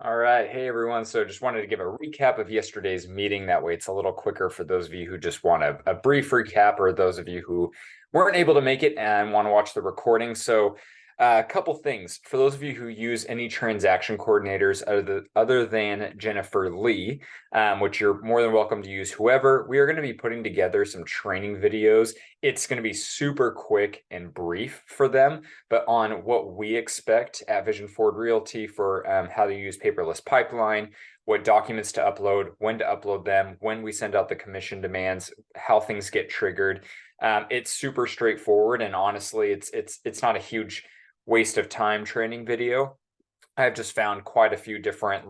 All right. Hey, everyone. So just wanted to give a recap of yesterday's meeting. That way it's a little quicker for those of you who just want a brief recap, or those of you who weren't able to make it and want to watch the recording. So a couple things. For those of you who use any transaction coordinators other than Jennifer Lee, which you're more than welcome to use whoever, we are going to be putting together some training videos. It's going to be super quick and brief for them, but on what we expect at Vision Forward Realty for how to use paperless pipeline, what documents to upload, when to upload them, when we send out the commission demands, how things get triggered. It's super straightforward, and honestly, it's not a huge waste of time training video. I've just found quite a few different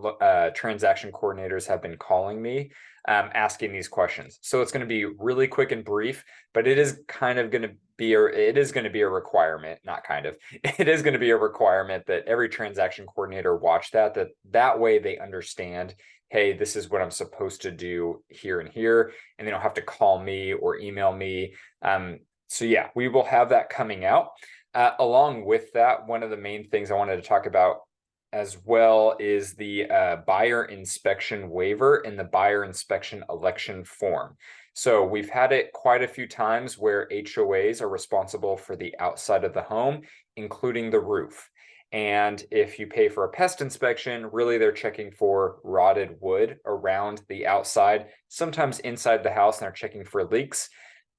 transaction coordinators have been calling me asking these questions. So it's going to be really quick and brief, but it is kind of going to be it is going to be a requirement, not kind of. It is going to be a requirement that every transaction coordinator watch that way they understand, hey, this is what I'm supposed to do here and here, and they don't have to call me or email me. So yeah, we will have that coming out. Along with that, one of the main things I wanted to talk about as well is the buyer inspection waiver and the buyer inspection election form. So we've had it quite a few times where HOAs are responsible for the outside of the home, including the roof. And if you pay for a pest inspection, really they're checking for rotted wood around the outside, sometimes inside the house, and they're checking for leaks.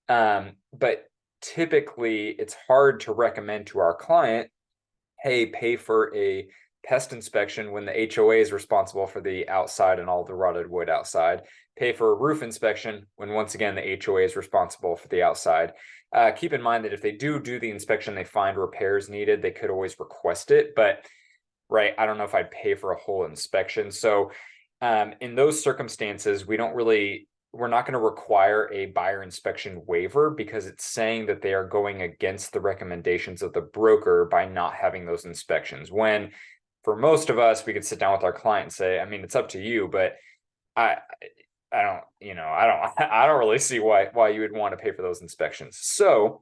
But typically it's hard to recommend to our client, hey, pay for a pest inspection when the HOA is responsible for the outside and all the rotted wood outside. Pay for a roof inspection when, once again, the HOA is responsible for the outside. Keep in mind that if they do the inspection, they find repairs needed, they could always request it. But, right, I don't know if I'd pay for a whole inspection. So in those circumstances, we're not going to require a buyer inspection waiver, because it's saying that they are going against the recommendations of the broker by not having those inspections. When for most of us, we could sit down with our client and say, I mean, it's up to you, but I don't, I don't really see why you would want to pay for those inspections. So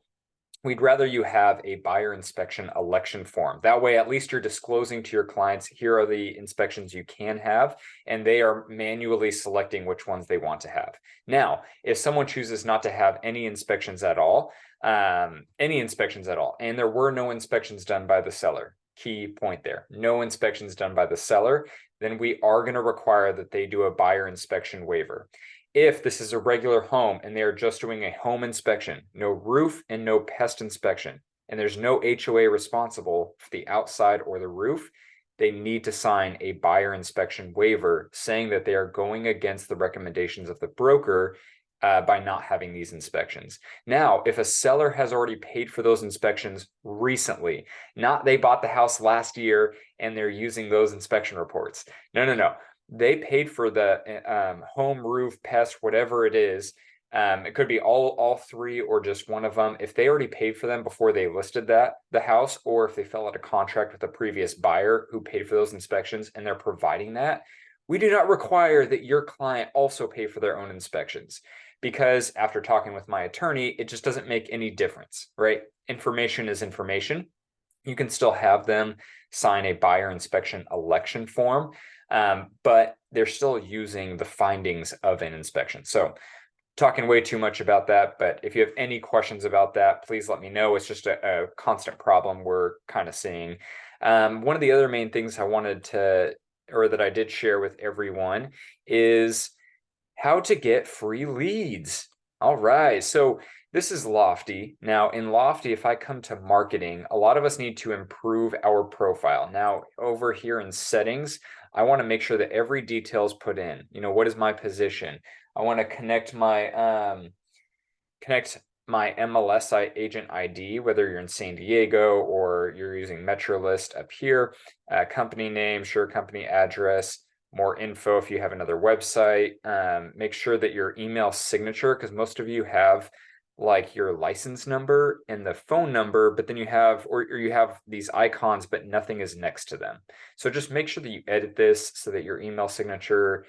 we'd rather you have a buyer inspection election form. That way, at least you're disclosing to your clients, here are the inspections you can have, and they are manually selecting which ones they want to have. Now, if someone chooses not to have any inspections at all, and there were no inspections done by the seller, key point there, no inspections done by the seller, then we are going to require that they do a buyer inspection waiver. If this is a regular home and they are just doing a home inspection, no roof and no pest inspection, and there's no HOA responsible for the outside or the roof, they need to sign a buyer inspection waiver saying that they are going against the recommendations of the broker by not having these inspections. Now, if a seller has already paid for those inspections recently, not they bought the house last year and they're using those inspection reports. No. They paid for the home, roof, pest, whatever it is. It could be all three or just one of them. If they already paid for them before they listed the house, or if they fell out of contract with a previous buyer who paid for those inspections and they're providing that, we do not require that your client also pay for their own inspections, because after talking with my attorney, it just doesn't make any difference, right? Information is information. You can still have them sign a buyer inspection election form, but they're still using the findings of an inspection. So talking way too much about that, but if you have any questions about that, please let me know. It's just a constant problem we're kind of seeing. One of the other main things I wanted to, or that I did share with everyone, is how to get free leads. All right, so this is Lofty. Now in Lofty, if I come to marketing, a lot of us need to improve our profile. Now over here in settings, I want to make sure that every detail is put in. What is my position? I want to connect my MLS agent ID, whether you're in San Diego or you're using MetroList up here. Company name, sure, company address, more info if you have another website. Make sure that your email signature, because most of you have like your license number and the phone number, but then you have these icons, but nothing is next to them. So just make sure that you edit this so that your email signature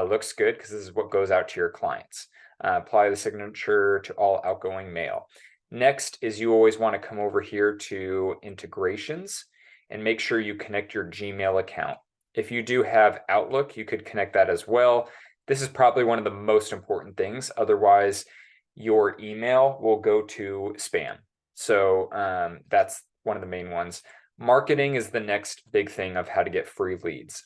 looks good, because this is what goes out to your clients. Apply the signature to all outgoing mail. Next is you always want to come over here to integrations and make sure you connect your Gmail account. If you do have Outlook, you could connect that as well. This is probably one of the most important things. Otherwise, your email will go to spam. So that's one of the main ones. Marketing is the next big thing of how to get free leads.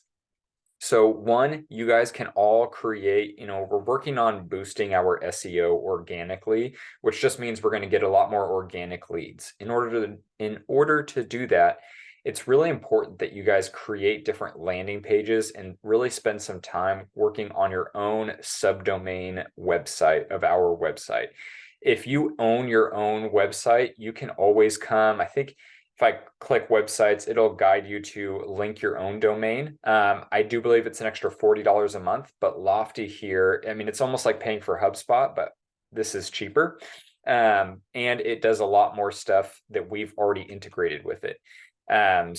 So one, you guys can all create, we're working on boosting our SEO organically, which just means we're going to get a lot more organic leads. In order to do that, it's really important that you guys create different landing pages and really spend some time working on your own subdomain website of our website. If you own your own website, you can always come, I think if I click websites, it'll guide you to link your own domain. I do believe it's an extra $40 a month, but Lofty here, I mean, it's almost like paying for HubSpot, but this is cheaper. And it does a lot more stuff that we've already integrated with it.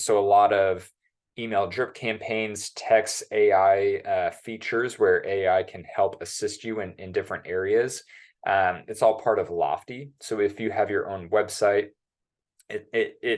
So a lot of email drip campaigns, text AI features where AI can help assist you in different areas. It's all part of Lofty. So if you have your own website,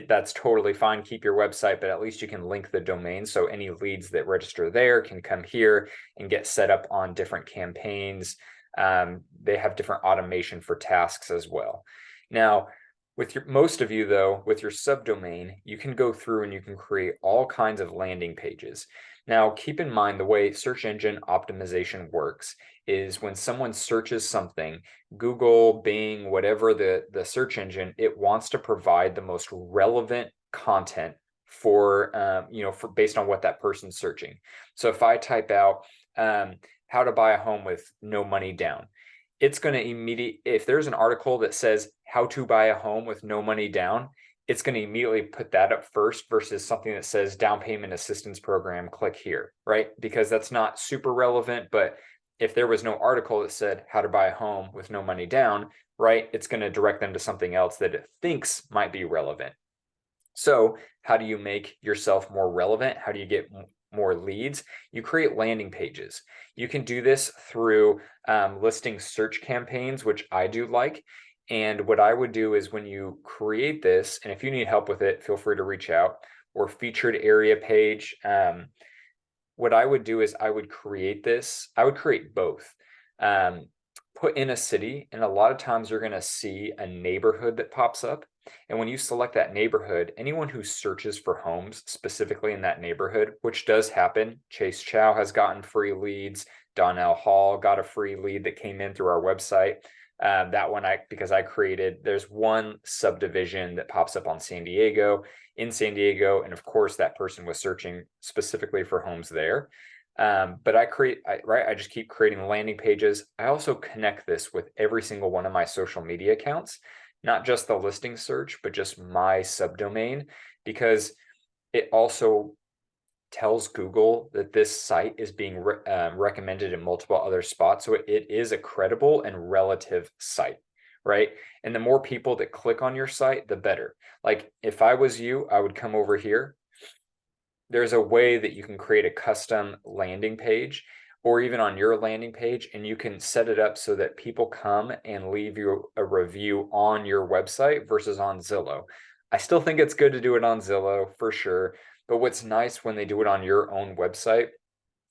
that's totally fine. Keep your website, but at least you can link the domain. So any leads that register there can come here and get set up on different campaigns. They have different automation for tasks as well. Now, with most of you though, with your subdomain, you can go through and you can create all kinds of landing pages. Now, keep in mind the way search engine optimization works is when someone searches something, Google, Bing, whatever the search engine, it wants to provide the most relevant content for, based on what that person's searching. So if I type out how to buy a home with no money down, it's going to if there's an article that says how to buy a home with no money down, it's going to immediately put that up first versus something that says down payment assistance program, click here, right? Because that's not super relevant, but if there was no article that said how to buy a home with no money down, right, it's going to direct them to something else that it thinks might be relevant. So how do you make yourself more relevant? How do you get more leads? You create landing pages. You can do this through listing search campaigns, which I do like. And what I would do is when you create this, and if you need help with it, feel free to reach out, or featured area page. What I would do is I would create this. I would create both. Put in a city, and a lot of times you're going to see a neighborhood that pops up. And when you select that neighborhood, anyone who searches for homes specifically in that neighborhood, which does happen, Chase Chow has gotten free leads. Donnell Hall got a free lead that came in through our website. That one, because I created, there's one subdivision that pops up in San Diego, and of course that person was searching specifically for homes there. But I just keep creating landing pages. I also connect this with every single one of my social media accounts, not just the listing search, but just my subdomain, because it also tells Google that this site is being recommended in multiple other spots. So it is a credible and relative site, right? And the more people that click on your site, the better. Like if I was you, I would come over here. There's a way that you can create a custom landing page or even on your landing page, and you can set it up so that people come and leave you a review on your website versus on Zillow. I still think it's good to do it on Zillow for sure. But what's nice when they do it on your own website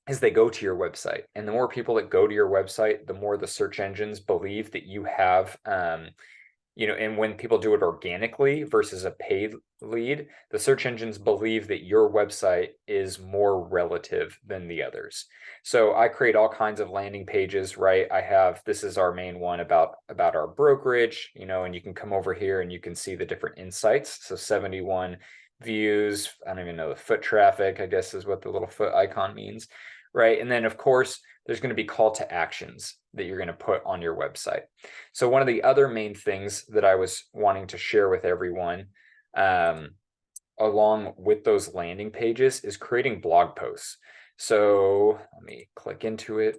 is they go to your website. And the more people that go to your website, the more the search engines believe that you have, and when people do it organically versus a paid lead, the search engines believe that your website is more relative than the others. So I create all kinds of landing pages, right? This is our main one about our brokerage, and you can come over here and you can see the different insights. So 71 views. I don't even know the foot traffic, I guess is what the little foot icon means, right? And then of course, there's going to be call to actions that you're going to put on your website. So one of the other main things that I was wanting to share with everyone, along with those landing pages, is creating blog posts. So let me click into it.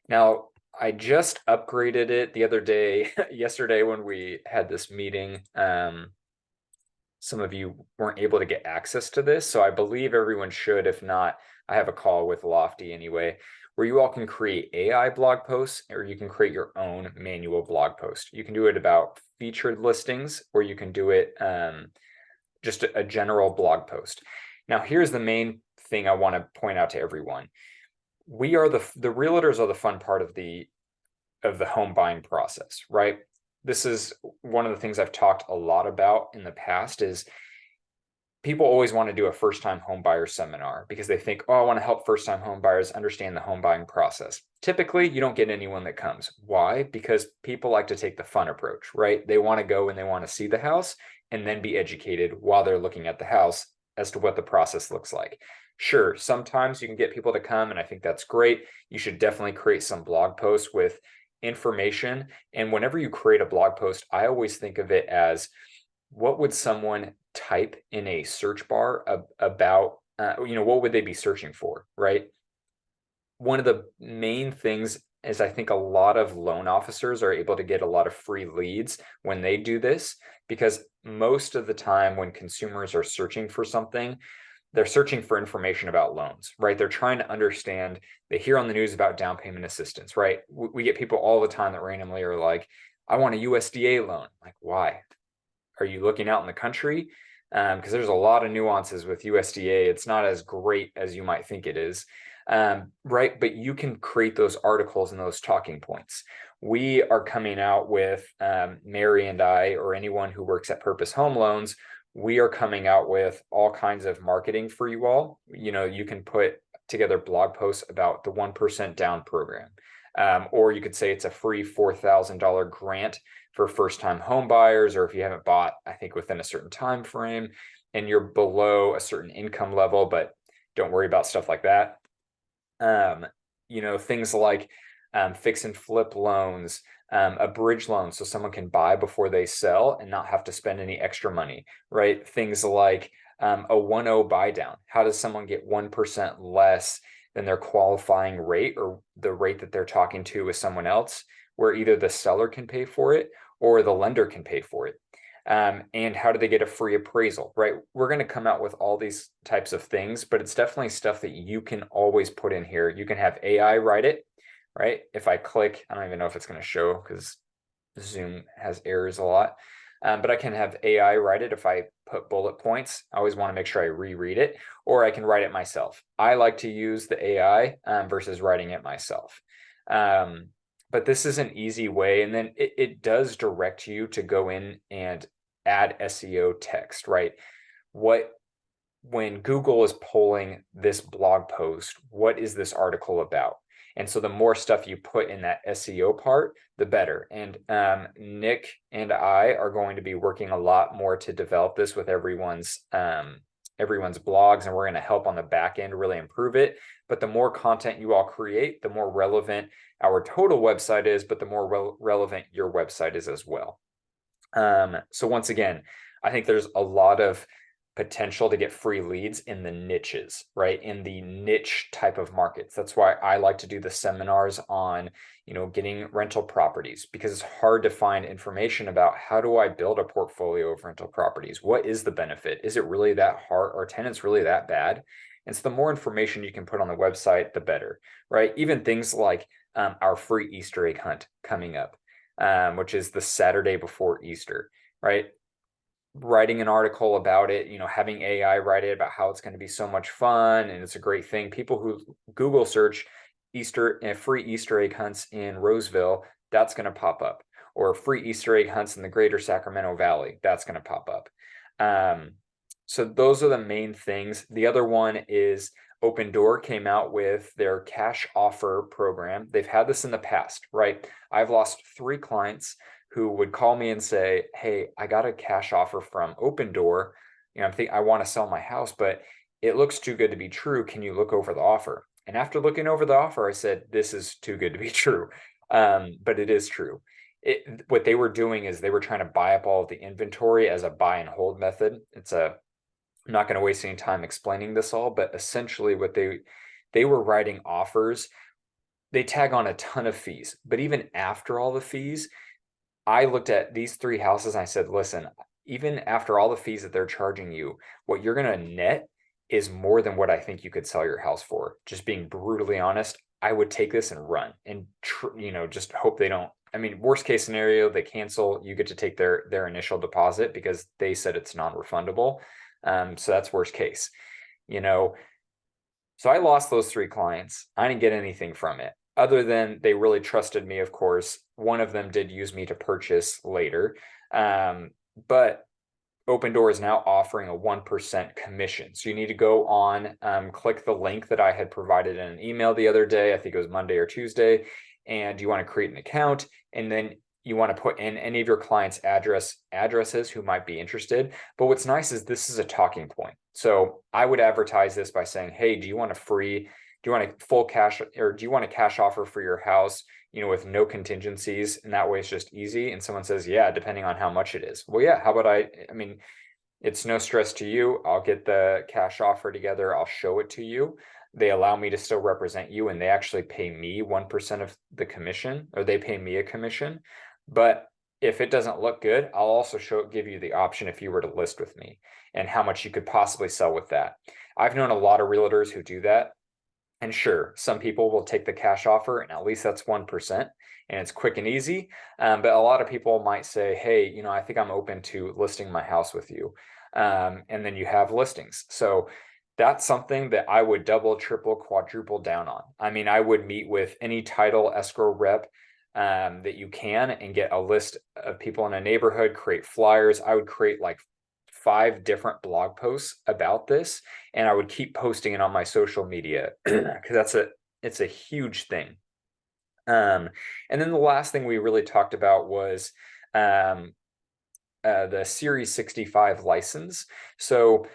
Now, I just upgraded it the other day, yesterday when we had this meeting. Some of you weren't able to get access to this, so I believe everyone should. If not, I have a call with Lofty anyway, where you all can create AI blog posts, or you can create your own manual blog post. You can do it about featured listings, or you can do it just a general blog post. Now, here's the main thing I want to point out to everyone. We are the realtors are the fun part of the home buying process, right? This is one of the things I've talked a lot about in the past is people always want to do a first-time home buyer seminar because they think, oh, I want to help first-time home buyers understand the home buying process. Typically, you don't get anyone that comes. Why? Because people like to take the fun approach, right? They want to go and they want to see the house and then be educated while they're looking at the house as to what the process looks like. Sure, sometimes you can get people to come, and I think that's great. You should definitely create some blog posts with information. And whenever you create a blog post, I always think of it as, what would someone type in a search bar about, what would they be searching for, right? One of the main things is I think a lot of loan officers are able to get a lot of free leads when they do this, because most of the time when consumers are searching for something, they're searching for information about loans, right? They're trying to understand, they hear on the news about down payment assistance, right? We get people all the time that randomly are like, I want a USDA loan. Like, why? Are you looking out in the country? Because there's a lot of nuances with USDA. It's not as great as you might think it is, right? But you can create those articles and those talking points. We are coming out with, Mary and I, or anyone who works at Purpose Home Loans, we are coming out with all kinds of marketing for you all. You can put together blog posts about the 1% down program. Or you could say it's a free $4,000 grant for first-time home buyers, or if you haven't bought, I think within a certain time frame, and you're below a certain income level, but don't worry about stuff like that. Things like fix and flip loans, a bridge loan, so someone can buy before they sell and not have to spend any extra money, right? Things like a 1.0 buy down. How does someone get 1% less than their qualifying rate, or the rate that they're talking to with someone else, where either the seller can pay for it or the lender can pay for it? And how do they get a free appraisal, right? We're going to come out with all these types of things, but it's definitely stuff that you can always put in here. You can have AI write it, right? If I click, I don't even know if it's going to show because Zoom has errors a lot. But I can have AI write it if I put bullet points. I always want to make sure I reread it, or I can write it myself. I like to use the AI versus writing it myself. But this is an easy way. And then it does direct you to go in and add SEO text, right? When Google is polling this blog post, what is this article about? And so the more stuff you put in that SEO part, the better. And Nick and I are going to be working a lot more to develop this with everyone's blogs, and we're going to help on the back end really improve it. But the more content you all create, the more relevant our total website is, but the more relevant your website is as well. So once again, I think there's a lot of potential to get free leads in the niches, right? In the niche type of markets. That's why I like to do the seminars on, getting rental properties, because it's hard to find information about, how do I build a portfolio of rental properties? What is the benefit? Is it really that hard? Are tenants really that bad? And so the more information you can put on the website, the better, right? Even things like our free Easter egg hunt coming up, which is the Saturday before Easter, right? Writing an article about it, having AI write it about how it's going to be so much fun and it's a great thing. People who Google search free Easter egg hunts in Roseville, that's going to pop up, or free Easter egg hunts in the greater Sacramento Valley, that's going to pop up. So those are the main things. The other one is Open Door came out with their cash offer program. They've had this in the past, right? I've lost 3 clients who would call me and say, hey, I got a cash offer from Open Door. I want to sell my house, but it looks too good to be true. Can you look over the offer? And after looking over the offer, I said, this is too good to be true. But it is true. What they were doing is they were trying to buy up all of the inventory as a buy and hold method. I'm not going to waste any time explaining this all, but essentially what they were writing offers. They tag on a ton of fees, but even after all the fees, I looked at these 3 houses and I said, listen, even after all the fees that they're charging you, what you're going to net is more than what I think you could sell your house for. Just being brutally honest, I would take this and run and, just hope they don't. I mean, worst case scenario, they cancel, you get to take their initial deposit because they said it's non-refundable. So that's worst case. So I lost those 3 clients. I didn't get anything from it other than they really trusted me, of course. One of them did use me to purchase later. But Open Door is now offering a 1% commission. So you need to go on, click the link that I had provided in an email the other day. I think it was Monday or Tuesday. And you want to create an account, and then you want to put in any of your clients' addresses who might be interested. But what's nice is this is a talking point. So I would advertise this by saying, hey, do you want a full cash, or do you want a cash offer for your house, with no contingencies? And that way it's just easy. And someone says, yeah, depending on how much it is. Well, yeah, how about I mean, it's no stress to you. I'll get the cash offer together. I'll show it to you. They allow me to still represent you, and they actually pay me 1% of the commission, or they pay me a commission. But if it doesn't look good, I'll also give you the option if you were to list with me and how much you could possibly sell with that. I've known a lot of realtors who do that. And sure, some people will take the cash offer, and at least that's 1%, and it's quick and easy. But a lot of people might say, hey, I think I'm open to listing my house with you. And then you have listings. So that's something that I would double, triple, quadruple down on. I mean, I would meet with any title escrow rep that you can and get a list of people in a neighborhood, create flyers. I would create like 5 different blog posts about this, and I would keep posting it on my social media because it's a huge thing. And then the last thing we really talked about was the Series 65 license. So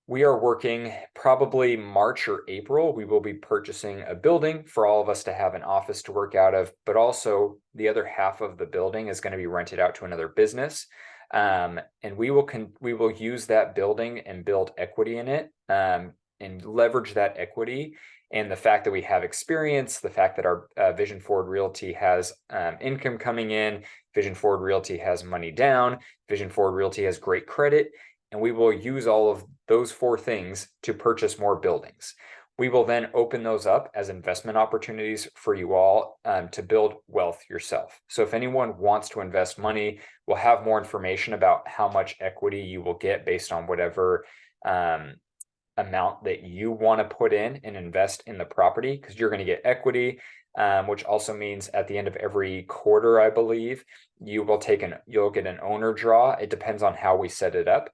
we are working probably March or April. We will be purchasing a building for all of us to have an office to work out of, but also the other half of the building is going to be rented out to another business. And we will use that building and build equity in it, and leverage that equity. And the fact that we have experience, the fact that our Vision Forward Realty has income coming in, Vision Forward Realty has money down, Vision Forward Realty has great credit, and we will use all of those 4 things to purchase more buildings. We will then open those up as investment opportunities for you all to build wealth yourself. So if anyone wants to invest money, we'll have more information about how much equity you will get based on whatever amount that you want to put in and invest in the property, because you're going to get equity, which also means at the end of every quarter, I believe, you'll get an owner draw. It depends on how we set it up.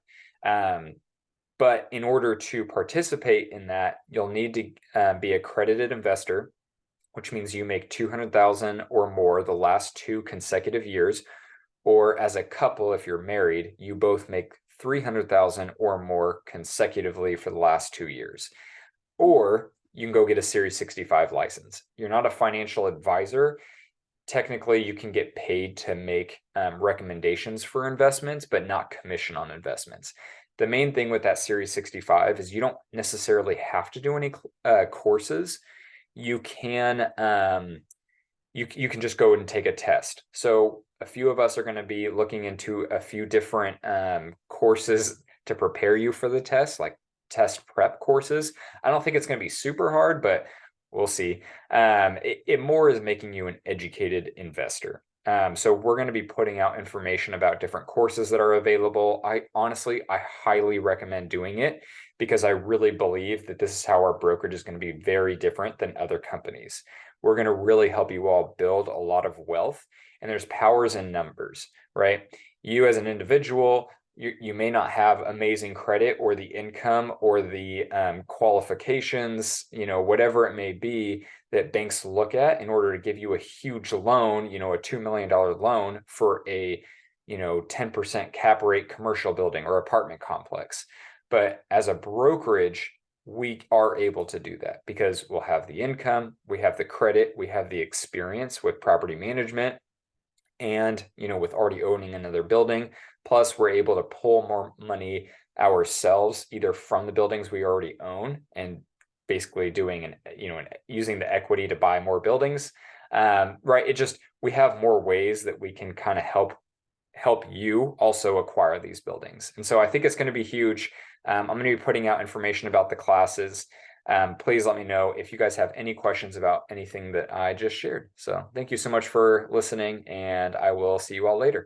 But in order to participate in that, you'll need to be a accredited investor, which means you make $200,000 or more the last 2 consecutive years, or as a couple, if you're married, you both make $300,000 or more consecutively for the last 2 years. Or you can go get a Series 65 license. You're not a financial advisor. Technically, you can get paid to make recommendations for investments, but not commission on investments. The main thing with that Series 65 is you don't necessarily have to do any courses. You can you can just go and take a test. So a few of us are going to be looking into a few different courses to prepare you for the test, like test prep courses. I don't think it's going to be super hard, but we'll see. It more is making you an educated investor. So we're going to be putting out information about different courses that are available. I highly recommend doing it, because I really believe that this is how our brokerage is going to be very different than other companies. We're going to really help you all build a lot of wealth, and there's powers in numbers, right? You as an individual, you may not have amazing credit or the income or the qualifications, whatever it may be that banks look at in order to give you a huge loan, a $2 million loan for a 10% cap rate commercial building or apartment complex. But as a brokerage, we are able to do that because we'll have the income, we have the credit, we have the experience with property management, and with already owning another building. Plus, we're able to pull more money ourselves, either from the buildings we already own and basically doing using the equity to buy more buildings. Right? We have more ways that we can kind of help you also acquire these buildings. And so I think it's going to be huge. I'm going to be putting out information about the classes. Please let me know if you guys have any questions about anything that I just shared. So thank you so much for listening, and I will see you all later.